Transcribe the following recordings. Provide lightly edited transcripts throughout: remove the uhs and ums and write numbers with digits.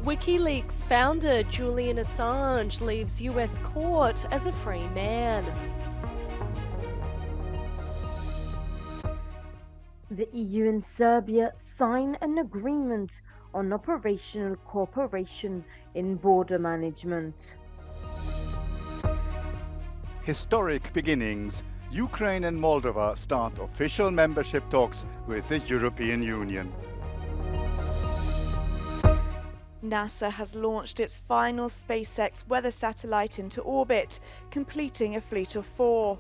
WikiLeaks founder Julian Assange leaves US court as a free man. The EU and Serbia sign an agreement on operational cooperation in border management. Historic beginnings. Ukraine and Moldova start official membership talks with the European Union. NASA has launched its final SpaceX weather satellite into orbit, completing a fleet of 4.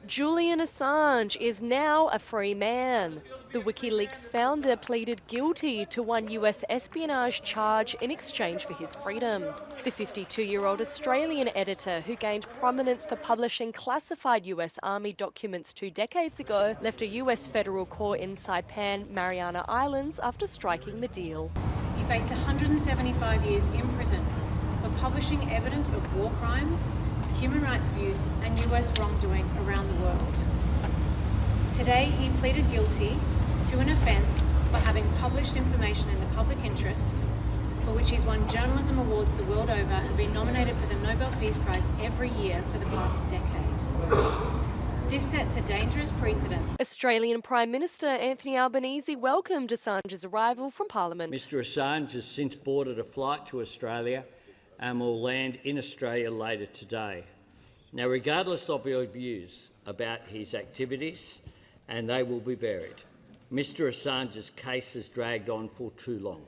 Julian Assange is now a free man. The WikiLeaks founder pleaded guilty to one US espionage charge in exchange for his freedom. The 52-year-old Australian editor who gained prominence for publishing classified US Army documents 2 decades ago left a US federal court in Saipan, Mariana Islands after striking the deal. He faced 175 years in prison for publishing evidence of war crimes, human rights abuse and US wrongdoing around the world. Today he pleaded guilty to an offence for having published information in the public interest, for which he's won journalism awards the world over and been nominated for the Nobel Peace Prize every year for the past decade. This sets a dangerous precedent. Australian Prime Minister Anthony Albanese welcomed Assange's arrival from Parliament. Mr Assange has since boarded a flight to Australia and will land in Australia later today. Now, regardless of your views about his activities, and they will be varied, Mr Assange's case has dragged on for too long.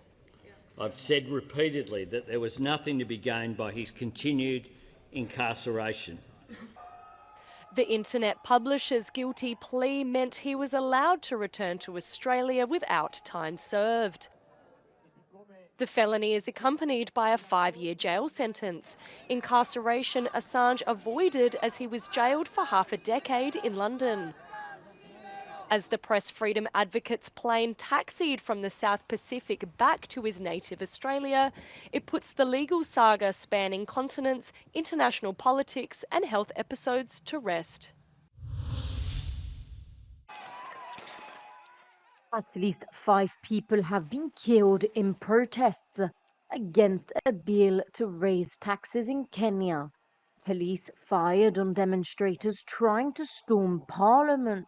I've said repeatedly that there was nothing to be gained by his continued incarceration. The internet publisher's guilty plea meant he was allowed to return to Australia without time served. The felony is accompanied by a 5-year jail sentence. Incarceration Assange avoided as he was jailed for half a decade in London. As the press freedom advocate's plane taxied from the South Pacific back to his native Australia, it puts the legal saga spanning continents, international politics and health episodes to rest. At least 5 people have been killed in protests against a bill to raise taxes in Kenya. Police fired on demonstrators trying to storm parliament.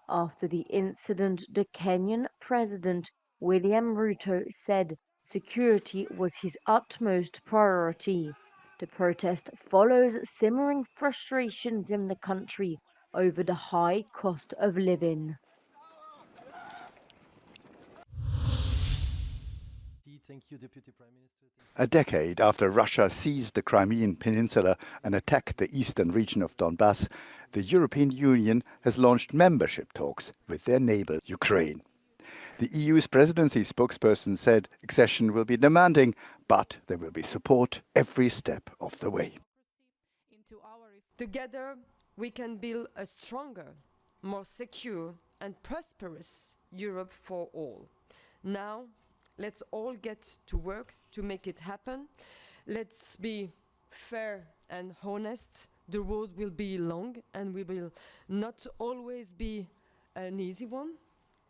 After the incident, the Kenyan president, William Ruto, said security was his utmost priority. The protest follows simmering frustrations in the country over the high cost of living. Thank you, Deputy Prime Minister. A decade after Russia seized the Crimean Peninsula and attacked the eastern region of Donbass, the European Union has launched membership talks with their neighbour, Ukraine. The EU's presidency spokesperson said accession will be demanding, but there will be support every step of the way. Together, we can build a stronger, more secure and prosperous Europe for all. Now, let's all get to work to make it happen. Let's be fair and honest. The road will be long and we will not always be an easy one.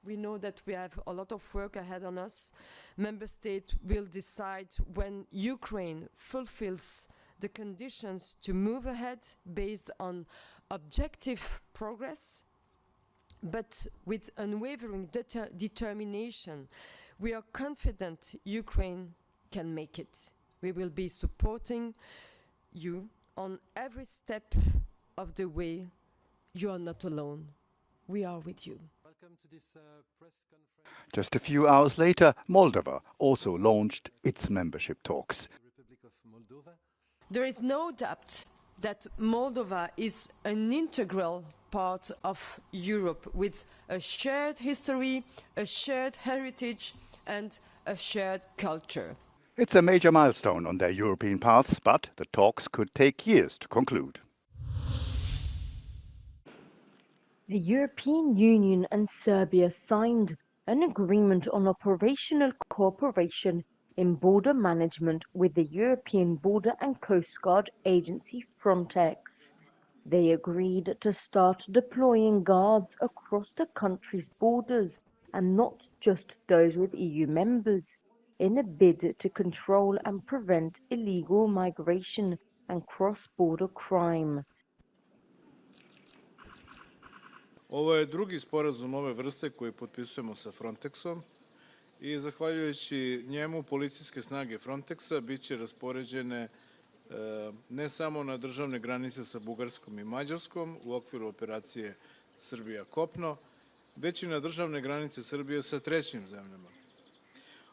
We know that we have a lot of work ahead on us. Member States will decide when Ukraine fulfills the conditions to move ahead based on objective progress, but with unwavering determination. We are confident Ukraine can make it. We will be supporting you on every step of the way. You are not alone. We are with you. Welcome to this press conference. Just a few hours later, Moldova also launched its membership talks. Republic of Moldova. There is no doubt that Moldova is an integral part of Europe with a shared history, a shared heritage and a shared culture. It's a major milestone on their European paths, but the talks could take years to conclude. The European Union and Serbia signed an agreement on operational cooperation in border management with the European Border and Coast Guard Agency Frontex. They agreed to start deploying guards across the country's borders, and not just those with EU members, in a bid to control and prevent illegal migration and cross-border crime. Ovo je drugi sporazum ove vrste koji potpisujemo sa Frontexom i zahvaljujući njemu policijske snage Frontexa biće raspoređene ne samo na državne granice sa Bugarskom i Mađarskom u okviru operacije Srbija kopno, već i na državne granice Srbije sa trećim zemljama.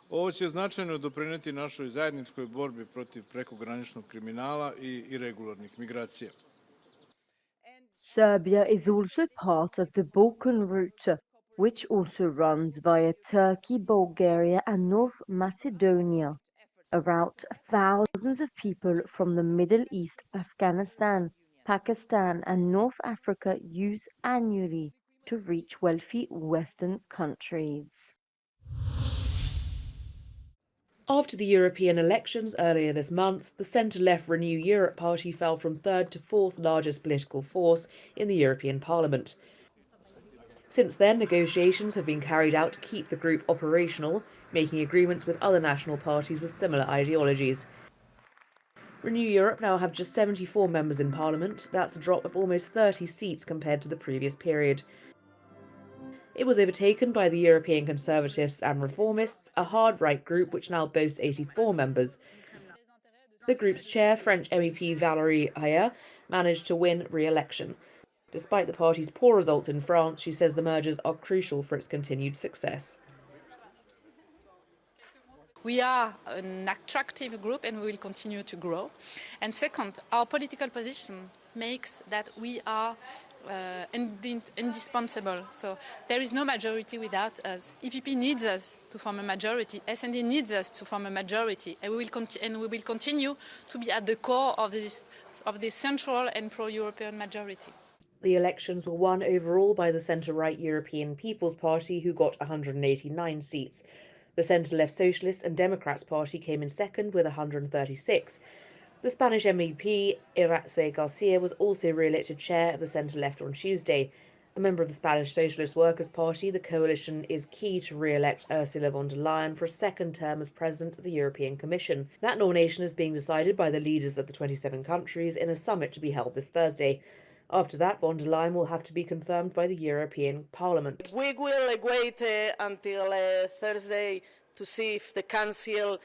Ovo će značajno doprineti našoj zajedničkoj borbi protiv prekograničnog kriminala i irregularnih migracija. Serbia is also part of the Balkan route, which also runs via Turkey, Bulgaria and North Macedonia. A route thousands of people from the Middle East, Afghanistan, Pakistan and North Africa use annually to reach wealthy Western countries. After the European elections earlier this month, the centre-left Renew Europe party fell from third to fourth largest political force in the European Parliament. Since then, negotiations have been carried out to keep the group operational, making agreements with other national parties with similar ideologies. Renew Europe now have just 74 members in Parliament. That's a drop of almost 30 seats compared to the previous period. It was overtaken by the European Conservatives and Reformists, a hard-right group which now boasts 84 members. The group's chair, French MEP Valérie Pécresse, managed to win re-election. Despite the party's poor results in France, she says the mergers are crucial for its continued success. We are an attractive group and we will continue to grow. And second, our political position makes that we are indispensable. So there is no majority without us. EPP needs us to form a majority. SD needs us to form a majority. And we will continue to be at the core of this central and pro-European majority. The elections were won overall by the centre-right European People's Party, who got 189 seats. The centre-left Socialists and Democrats Party came in second with 136. The Spanish MEP Iratxe Garcia was also re-elected chair of the centre-left on Tuesday. A member of the Spanish Socialist Workers' Party, the coalition is key to re-elect Ursula von der Leyen for a second term as President of the European Commission. That nomination is being decided by the leaders of the 27 countries in a summit to be held this Thursday. After that, von der Leyen will have to be confirmed by the European Parliament. We will wait until Thursday to see if the Council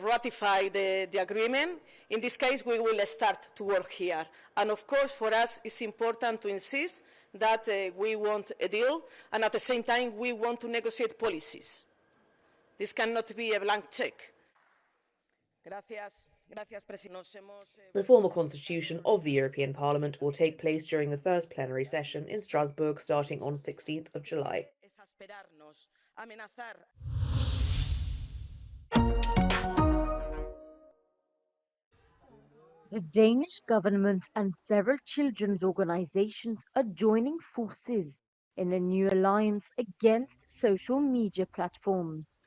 ratify the agreement. In this case, we will start to work here. And of course, for us, it's important to insist that we want a deal, and at the same time, we want to negotiate policies. This cannot be a blank check. Gracias. The formal constitution of the European Parliament will take place during the first plenary session in Strasbourg starting on 16th of July. The Danish government and several children's organizations are joining forces in a new alliance against social media platforms.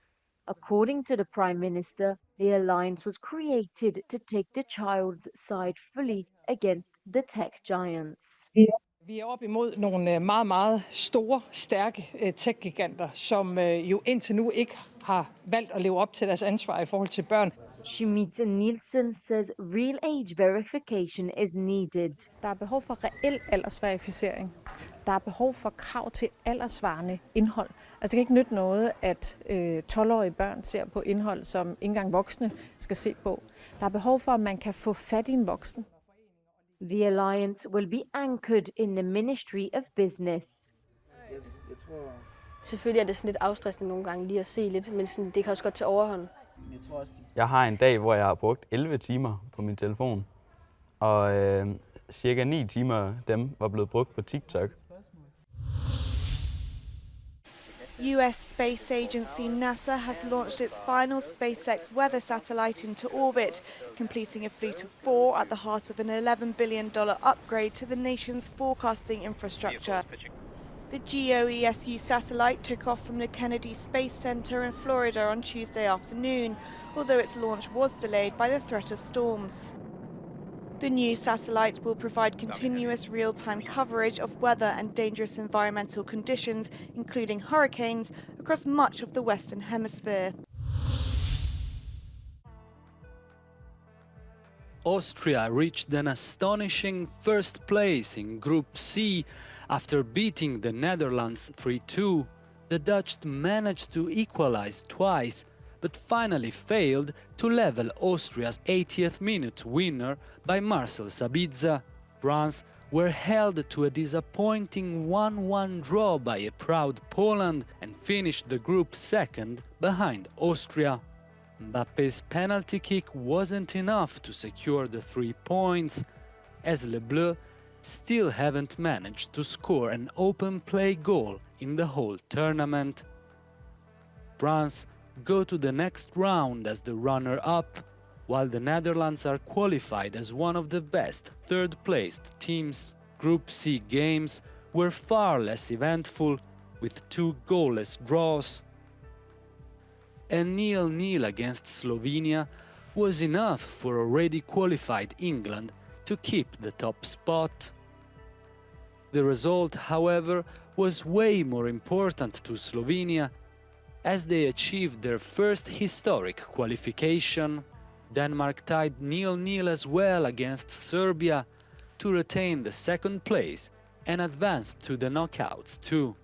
According to the Prime Minister, the alliance was created to take the child's side fully against the tech giants. Vi er op imod nogle meget store, stærke tech-giganter, som jo indtil nu ikke har valgt at leve op til deres ansvar i forhold til børn. Schmidt Nielsen says real age verification is needed. Der er behov for reel aldersverificering. Der er behov for krav til alderssvarende indhold. Altså det kan ikke nytte noget, at 12-årige børn ser på indhold, som ikke engang voksne skal se på. Der er behov for, at man kan få fat i en voksen. The alliance will be anchored in the Ministry of Business. Selvfølgelig er det sådan lidt afstressende nogle gange lige at se lidt, men sådan, det kan også godt tage overhånd. Jeg har en dag, hvor jeg har brugt 11 timer på min telefon, og cirka 9 timer af dem var blevet brugt på TikTok. US Space Agency NASA has launched its final SpaceX weather satellite into orbit, completing a fleet of 4 at the heart of an $11 billion upgrade to the nation's forecasting infrastructure. The GOESU satellite took off from the Kennedy Space Center in Florida on Tuesday afternoon, although its launch was delayed by the threat of storms. The new satellite will provide continuous real-time coverage of weather and dangerous environmental conditions, including hurricanes, across much of the Western Hemisphere. Austria reached an astonishing first place in Group C after beating the Netherlands 3-2. The Dutch managed to equalize twice, but finally failed to level Austria's 80th minute winner by Marcel Sabitzer. France were held to a disappointing 1-1 draw by a proud Poland and finished the group second behind Austria. Mbappe's penalty kick wasn't enough to secure the 3 points, as Les Bleus still haven't managed to score an open play goal in the whole tournament. France go to the next round as the runner-up, while the Netherlands are qualified as one of the best third-placed teams. Group C games were far less eventful, with 2 goalless draws. A 0-0 against Slovenia was enough for already qualified England to keep the top spot. The result, however, was way more important to Slovenia, as they achieved their first historic qualification. Denmark tied 0-0 as well against Serbia to retain the second place and advanced to the knockouts too.